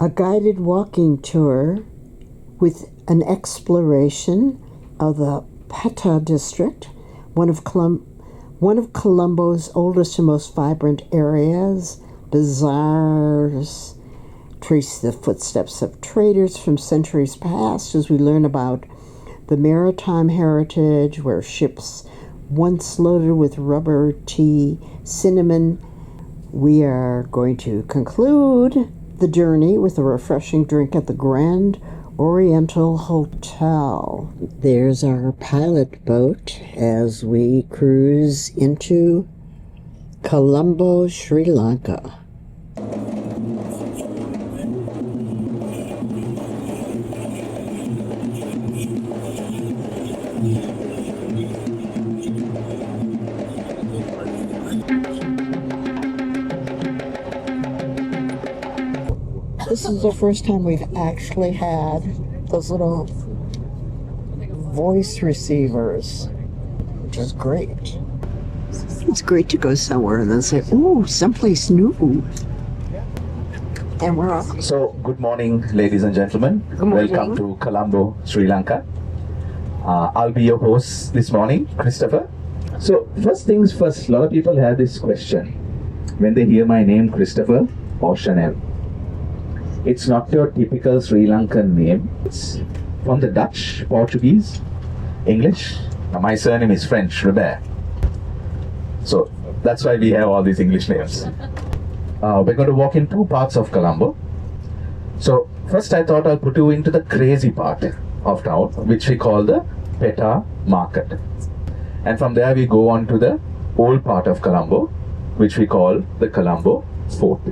a guided walking tour with an exploration of the Petta district, one of Colombo's oldest and most vibrant areas. Bazaars trace the footsteps of traders from centuries past as we learn about the maritime heritage where ships once loaded with rubber, tea, cinnamon. We are going to conclude the journey with a refreshing drink at the Grand Oriental Hotel. There's our pilot boat as we cruise into Colombo, Sri Lanka. This is the first time we've actually had those little voice receivers, which is great. It's great to go somewhere and then say, "Ooh, someplace new." And we're off. So, good morning, ladies and gentlemen. Good morning. Welcome to Colombo, Sri Lanka. I'll be your host this morning, Christopher. So, first things first, a lot of people have this question when they hear my name, Christopher or Chanel. It's not your typical Sri Lankan name. It's from the Dutch, Portuguese, English. Now, my surname is French, Robert. So that's why we have all these English names. We're going to walk in two parts of Colombo. So first I thought I'll put you into the crazy part of town, which we call the Petta Market. And from there we go on to the old part of Colombo, which we call the Colombo Fort.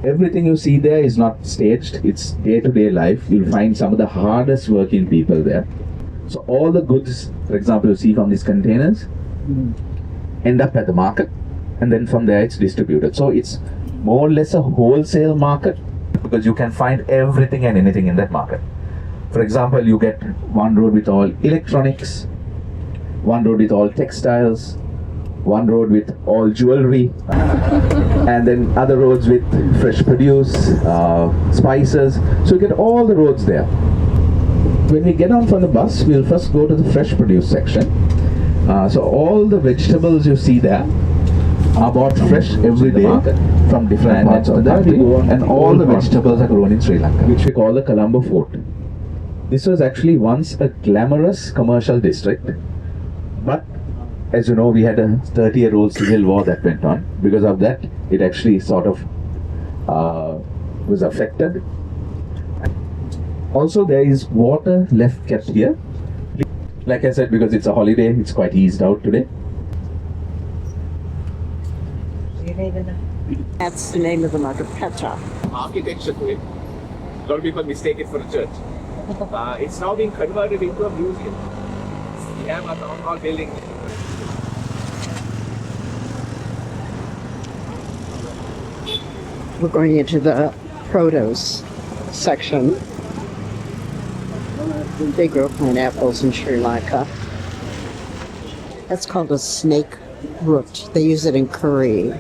Everything you see there is not staged, it's day-to-day life. You'll find some of the hardest working people there. So all the goods, for example, you see from these containers, end up at the market, and then from there it's distributed. So it's more or less a wholesale market because you can find everything and anything in that market. For example, you get one road with all electronics, one road with all textiles, one road with all jewelry, and then other roads with fresh produce, spices. So you get all the roads there. When we get on from the bus, we'll first go to the fresh produce section. So all the vegetables you see there are bought fresh every day from different parts of the country, and all the vegetables are grown in Sri Lanka, which we call the Colombo Fort. This was actually once a glamorous commercial district, but as you know, we had a 30-year-old civil war that went on. Because of that, it actually sort of was affected. Also, there is water left kept here. Like I said, because it's a holiday, it's quite eased out today. That's the name of the market, Petta. Architecture to it. A lot of people mistake it for a church. It's now being converted into a museum. We have a town hall building. We're going into the produce section. They grow pineapples in Sri Lanka. That's called a snake root. They use it in curry.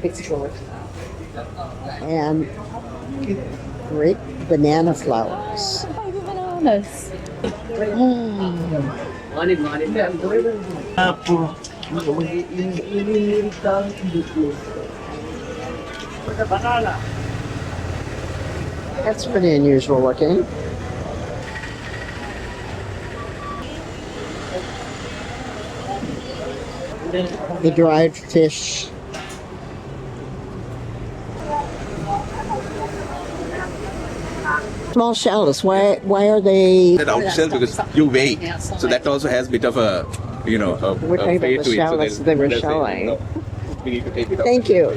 And great banana flowers. Bananas. That's pretty unusual looking. The dried fish. Small shallots. Why are they? That outshell because you weigh. So that also has a bit of a, We're talking about the shallots they were shelling. No, we need to take it out. Thank you.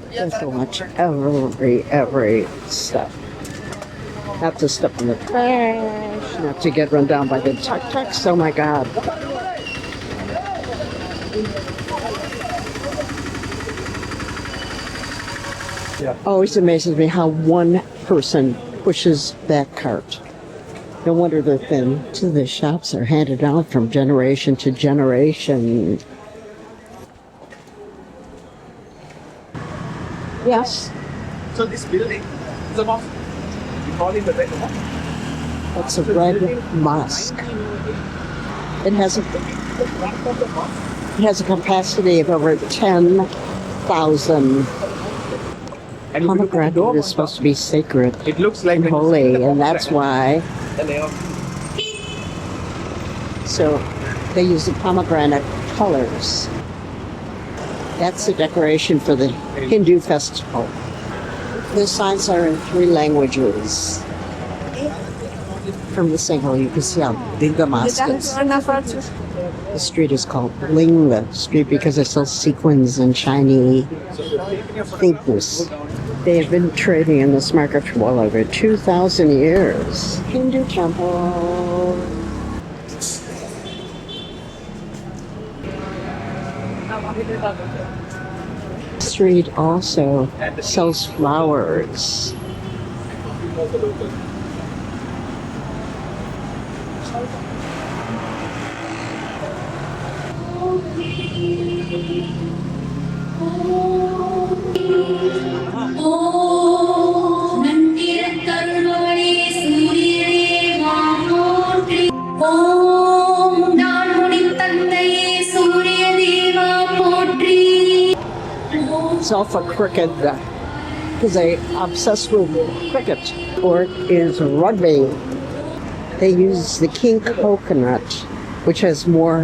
There's so much every step. Not to step in the trash, not to get run down by the tuk-tuks. Oh my God. Always amazes me how one person pushes that cart. No wonder they're thin. So the shops are handed down from generation to generation. Yes, So this building is a mosque. We call it the Red Mosque. it's a red mosque. It has a capacity of over 10,000. And if you look at the Pomegranate dome is on supposed top, to be sacred it looks like and when you holy, see the and that's pomegranate, why. the layer. So they use the pomegranate colors. That's the decoration for the Hindu festival. The signs are in 3 languages. From the single, you can see how big the mosque is. The street is called Lanka Street because it sells sequins and shiny things. They have been trading in this market for well over 2,000 years. Hindu temple. Street also sells flowers. ஓம் நன்றிருக்கருள்பவனே சூரியனே வானோற்றி ஓம் நான்முடி தந்தையே சூரிய தேவா போற்றி It's all for cricket because they're obsessed with cricket. Sport is rugby. They use the king coconut, which has more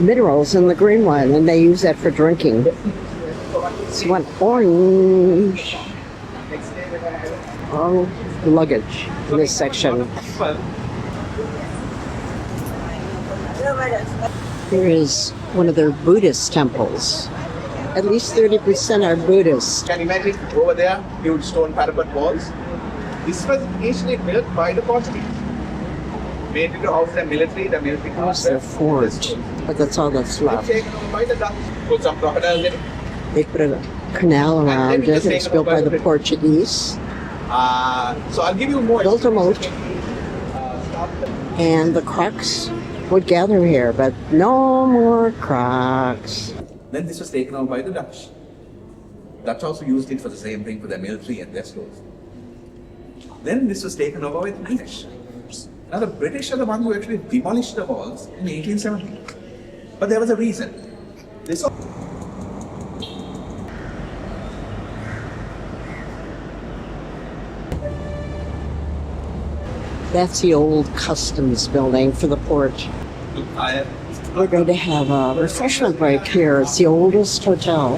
minerals than the green one, and they use that for drinking. It's one orange. All luggage in this section. Here is one of their Buddhist temples. At least 30% are Buddhist. Can you imagine over there, huge stone parapet walls? This was initially built by the Portuguese. Made into house the military That's their fort, but that's all that's left. taken over by the Dutch. Put some crocodiles in it. They put a canal around it. It's built by the Portuguese. So I'll give you more. Built a moat. And the crocs would gather here, but no more crocs. Then this was taken over by the Dutch. Dutch also used it for the same thing for their military and their stores. Then this was taken over by the British. Now the British are the ones who actually demolished the walls in 1870. But there was a reason. They saw That's the old customs building for the port. We're going to have a refreshment break here. It's the oldest hotel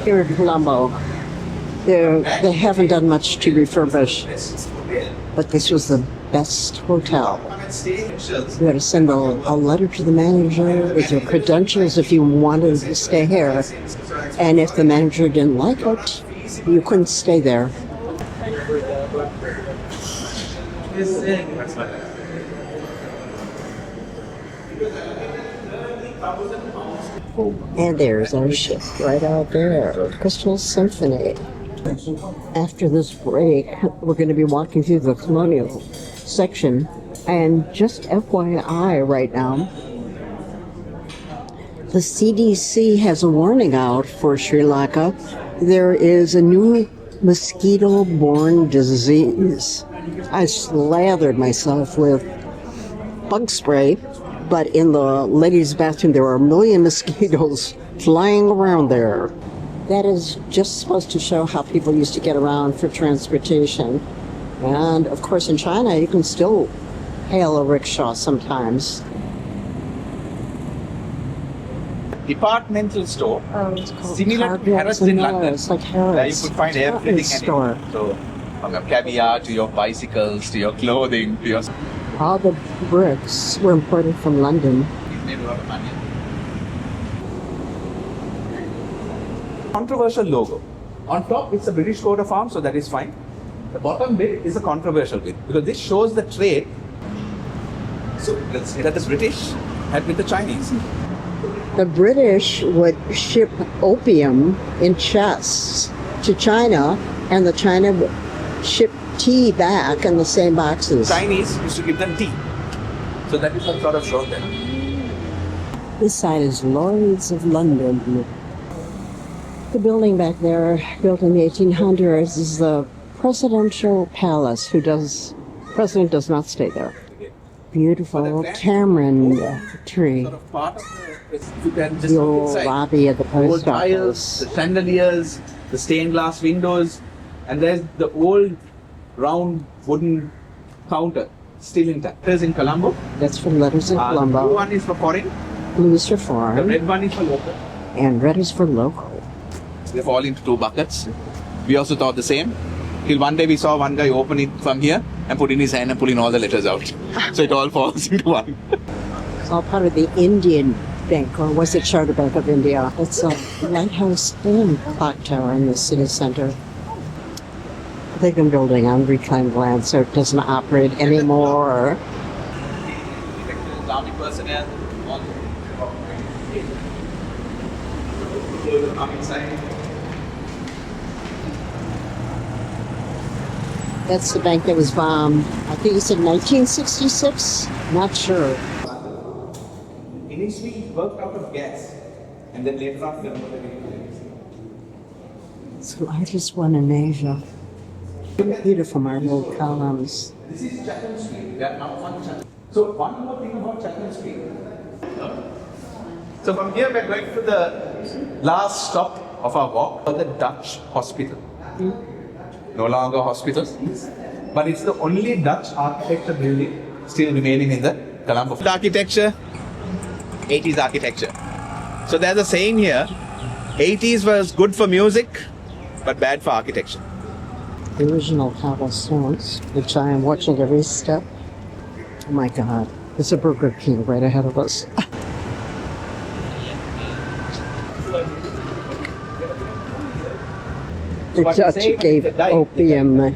here in Colombo. They haven't done much to refurbish, but this was the best hotel. You had to send a letter to the manager with your credentials if you wanted to stay here. And if the manager didn't like it, you couldn't stay there. And there's our ship right out there, Crystal Symphony. After this break, we're going to be walking through the colonial section. And just FYI right now, the CDC has a warning out for Sri Lanka. There is a new mosquito-borne disease. I slathered myself with bug spray, but in the ladies' bathroom there were a million mosquitoes flying around there. That is just supposed to show how people used to get around for transportation. And of course in China you can still hail a rickshaw sometimes. departmental store, It's called similar to Harrods Harrods and in London, Harrods, like where you Harrods. could find Department everything store. anywhere. So, from your caviar to your bicycles to your clothing to your. All the bricks were imported from London. It made a lot of money. Controversial logo. On top, it's a British coat of arms, so that is fine. The bottom bit is a controversial bit because this shows the trade. So let's say that the British had with the Chinese. The British would ship opium in chests to China, and the China would ship tea back in the same boxes. Chinese used to give them tea. So that is what sort of showed them. This side is Lloyd's of London. The building back there, built in the 1800s, is the presidential palace. President does not stay there. Beautiful tamarind tree. Sort of part of you can just The look old inside. lobby of the Old post tiles, office. the chandeliers, the stained glass windows, and there's the old round wooden counter still intact. There's in Colombo. That's for letters in The blue Colombo. one is for foreign. Blue is for The foreign. red one is for local. And red is for local. They fall into two buckets. We also thought the same. Till one day we saw one guy open it from here and put in his hand and pull in all the letters out. So it all falls into one. It's all part of the Indian Bank, or was it Charter Bank of India? It's a lighthouse and clock tower in the city center. They've been building on reclaimed land, so it doesn't operate anymore. Army personnel, all come inside. That's the bank that was bombed. I think it's in 1966. Not sure. Initially it worked out of gas and then later on converted into. It's the largest one in Asia. Beautiful marble columns. This is Chatham Street. They are now on Chatham. So one more thing about Chatham Street. So from here we're going to the last stop of our walk, the Dutch Hospital. No longer hospital, but it's the only Dutch architecture building still remaining in the Colombo. Architecture, 80s architecture. So there's a saying here, 80s was good for music, but bad for architecture. The original cobblestones, which I am watching every step. Oh my God, there's a Burger King right ahead of us. The Dutch gave opium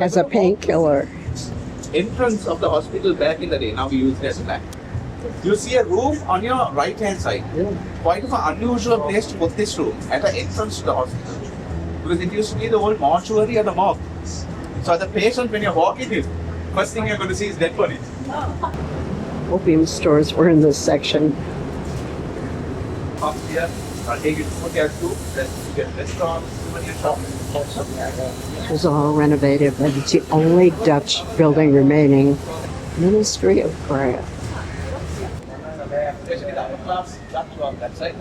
as a painkiller. Entrance of the hospital back in the day, now we use it as flat. You see a room on your right hand side. Quite of an unusual place to put this room at the entrance to the hospital. Because it used to be the old mortuary or the morgue. So the patient, when you're walking in, first thing you're going to see is dead bodies. Opium stores were in this section. Up here, I'll take you to Hotel 2, then you get restaurants, souvenir shops, or something like that. It was all renovated, but it's the only Dutch building remaining. Ministry of Prayer. Especially the upper class, Dutch on that side.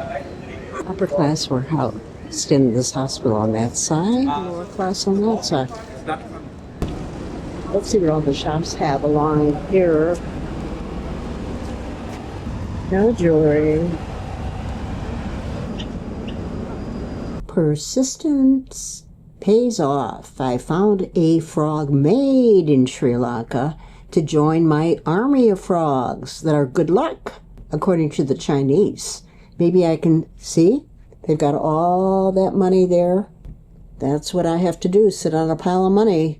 Upper class were housed in this hospital on that side, lower class on that side. Let's see what all the shops have along here. No jewelry. Persistence pays off. I found a frog made in Sri Lanka to join my army of frogs that are good luck, according to the Chinese. Maybe I can see. They've got all that money there. That's what I have to do, sit on a pile of money.